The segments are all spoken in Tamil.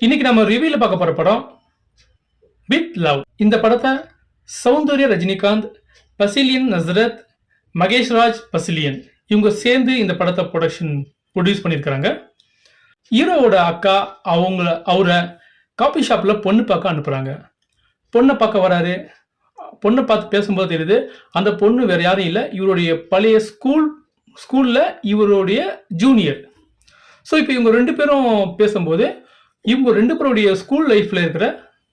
இன்னைக்கு நம்ம ரிவ்யூல பார்க்க போற படம் வித் லவ். இந்த படத்தை சௌந்தர்யா ரஜினிகாந்த், பசிலியன் நஸ்ரத், மகேஷ் ராஜ் பசிலியன் இவங்க சேர்ந்து இந்த படத்தை ப்ரொடியூஸ் பண்ணியிருக்கிறாங்க. ஹீரோவோட அக்கா அவரை காபி ஷாப்ல பொண்ணு பார்க்க அனுப்புறாங்க. பொண்ணை பார்க்க வராரு. பொண்ணை பார்த்து பேசும்போது தெரியுது அந்த பொண்ணு வேற யாரும் இல்லை, இவருடைய பழைய ஸ்கூல்ல இவருடைய ஜூனியர். ஸோ இப்போ இவங்க ரெண்டு பேரும் பேசும்போது இவங்க ரெண்டு பேருடைய ஸ்கூல் லைஃப்ல இருக்கிற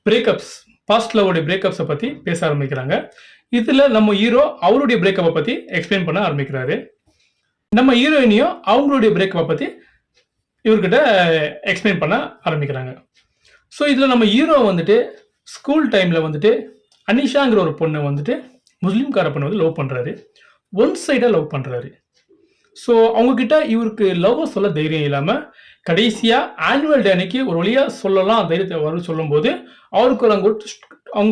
பிரேக்கப்ஸ், பாஸ்ட் லவோடைய பிரேக்கப்ஸை பத்தி பேச ஆரம்பிக்கிறாங்க. இதுல நம்ம ஹீரோ அவருடைய பிரேக்கப்பை பத்தி எக்ஸ்பிளைன் பண்ண ஆரம்பிக்கிறாரு. நம்ம ஹீரோயினியும் அவங்களுடைய பிரேக்கப்பை பத்தி இவர்கிட்ட எக்ஸ்பிளைன் பண்ண ஆரம்பிக்கிறாங்க. ஸோ இதுல நம்ம ஹீரோ வந்துட்டு ஸ்கூல் டைம்ல வந்துட்டு அனிஷாங்கிற ஒரு பொண்ணை வந்துட்டு முஸ்லீம்கார பொண்ணை வந்து லவ் பண்றாரு. ஒன் சைடா லவ் பண்றாரு. ஸோ அவங்க கிட்ட இவருக்கு லவ் சொல்ல தைரியம் இல்லாம கடைசியா ஆனுவல் டே அன்னைக்கு ஒரு வழியா சொல்லலாம் தைரியத்தை வரும் சொல்லும் போது அவருக்கு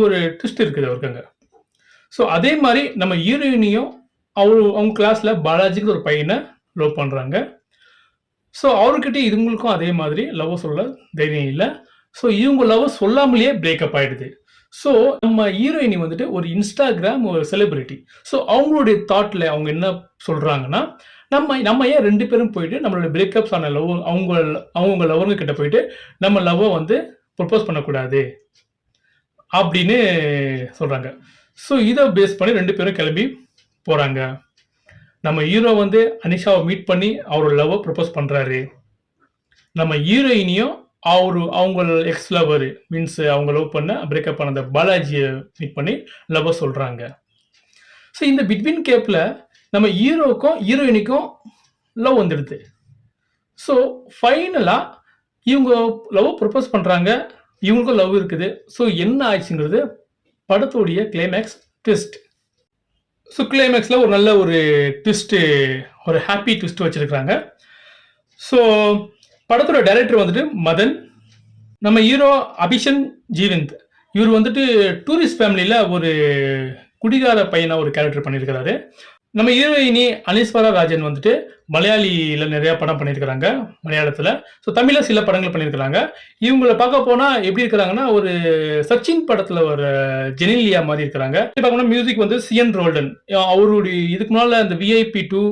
ஒரு ட்விஸ்ட் இருக்குது அவருக்கு அங்க. ஸோ அதே மாதிரி நம்ம ஹீரோயினியும் அவங்க கிளாஸ்ல பாலாஜிக்கு ஒரு பையனை லவ் பண்றாங்க. ஸோ அவர்கிட்ட இவங்களுக்கும் அதே மாதிரி லவ் சொல்ல தைரியம் இல்லை. ஸோ இவங்க லவ் சொல்லாமலேயே பிரேக்கப் ஆயிடுது. ஸோ நம்ம ஹீரோயினி வந்துட்டு ஒரு இன்ஸ்டாகிராம் ஒரு செலிபிரிட்டி. ஸோ அவங்களுடைய தாட்ல அவங்க என்ன சொல்றாங்கன்னா, நம்ம ஏன் ரெண்டு பேரும் போயிட்டு நம்மளோட பிரேக்கப்ஸ் ஆன லவ் அவங்க லவருங்க கிட்ட போயிட்டு நம்ம லவ்வை வந்து ப்ரொப்போஸ் பண்ணக்கூடாது அப்படின்னு சொல்றாங்க. ஸோ இதை பேஸ் பண்ணி ரெண்டு பேரும் கிளம்பி போறாங்க. நம்ம ஹீரோ வந்து அனிஷாவை மீட் பண்ணி அவரோட லவ்வை ப்ரொப்போஸ் பண்றாரு. நம்ம ஹீரோயினியும் அவங்க எக்ஸ் லவர் மீன்ஸ் அவங்க லவ் பண்ண பிரேக்கப் பண்ண பாலாஜியை மீட் பண்ணி லவ் சொல்றாங்க. ஸோ இந்த பிட்வீன் கேப்ல நம்ம ஹீரோக்கும் ஹீரோயினிக்கும் லவ் வந்துடுது. ஸோ ஃபைனலா இவங்க லவ் ப்ரொப்போஸ் பண்றாங்க, இவங்களுக்கும் லவ் இருக்குது. ஸோ என்ன ஆயிடுச்சுங்கிறது படத்துடைய கிளைமேக்ஸ் ட்விஸ்ட். ஸோ கிளைமேக்ஸ்ல ஒரு நல்ல ஒரு ட்விஸ்ட், ஒரு ஹாப்பி ட்விஸ்ட் வச்சிருக்காங்க. ஸோ படத்தோட டைரக்டர் வந்துட்டு மதன். நம்ம ஹீரோ அபிஷன் ஜீவந்த். இவர் வந்துட்டு டூரிஸ்ட் ஃபேமிலியில ஒரு குடிகார பையனா ஒரு கேரக்டர் பண்ணியிருக்கிறாரு. நம்ம ஹீரோயினி அனீஸ்வரா ராஜன் வந்துட்டு மலையாளியில நிறைய படம் பண்ணியிருக்கிறாங்க மலையாளத்துல. ஸோ தமிழ்ல சில படங்கள் பண்ணியிருக்கிறாங்க. இவங்களை பார்க்க போனா எப்படி இருக்கிறாங்கன்னா ஒரு சச்சின் படத்துல ஒரு ஜெனிலியா மாதிரி இருக்கிறாங்க. பார்க்கணும் மியூசிக் வந்து சிஎன் ரோல்டன். அவருடைய இதுக்கு முன்னால இந்த VIP 2,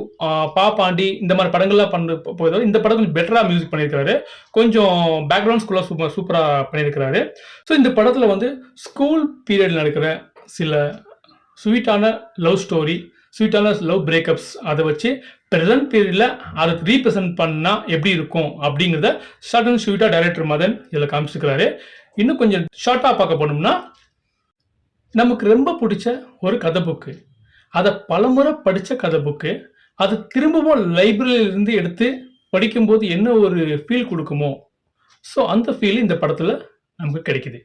பாப்பாண்டி இந்த மாதிரி படங்கள்லாம் போய் இந்த படம் கொஞ்சம் பெட்டரா மியூசிக் பண்ணியிருக்காரு. கொஞ்சம் பேக்ரவுண்ட் ஸ்கூல்ல சூப்பரா பண்ணியிருக்கிறாரு. ஸோ இந்த படத்துல வந்து ஸ்கூல் பீரியட்ல நடக்கிற சில ஸ்வீட்டான லவ் ஸ்டோரி, ஸ்வீட்டான லவ் பிரேக்கப்ஸ் அதை வச்சு ப்ரெசன்ட் பீரியட்ல அதை ரீப்ரசென்ட் பண்ணா எப்படி இருக்கும் அப்படிங்கிறத ஷார்ட் அண்ட் ஸ்வீட்டா டைரக்டர் மதன் இதில் காமிச்சிருக்கிறாரு. இன்னும் கொஞ்சம் ஷார்ட்டா பார்க்க போனோம்னா நமக்கு ரொம்ப பிடிச்ச ஒரு கதை புக்கு, அதை பலமுறை படித்த கதை புக்கு, அது திரும்பவும் லைப்ரரியிலிருந்து எடுத்து படிக்கும்போது என்ன ஒரு ஃபீல் கொடுக்குமோ, ஸோ அந்த ஃபீல் இந்த படத்தில் நமக்கு கிடைக்குது.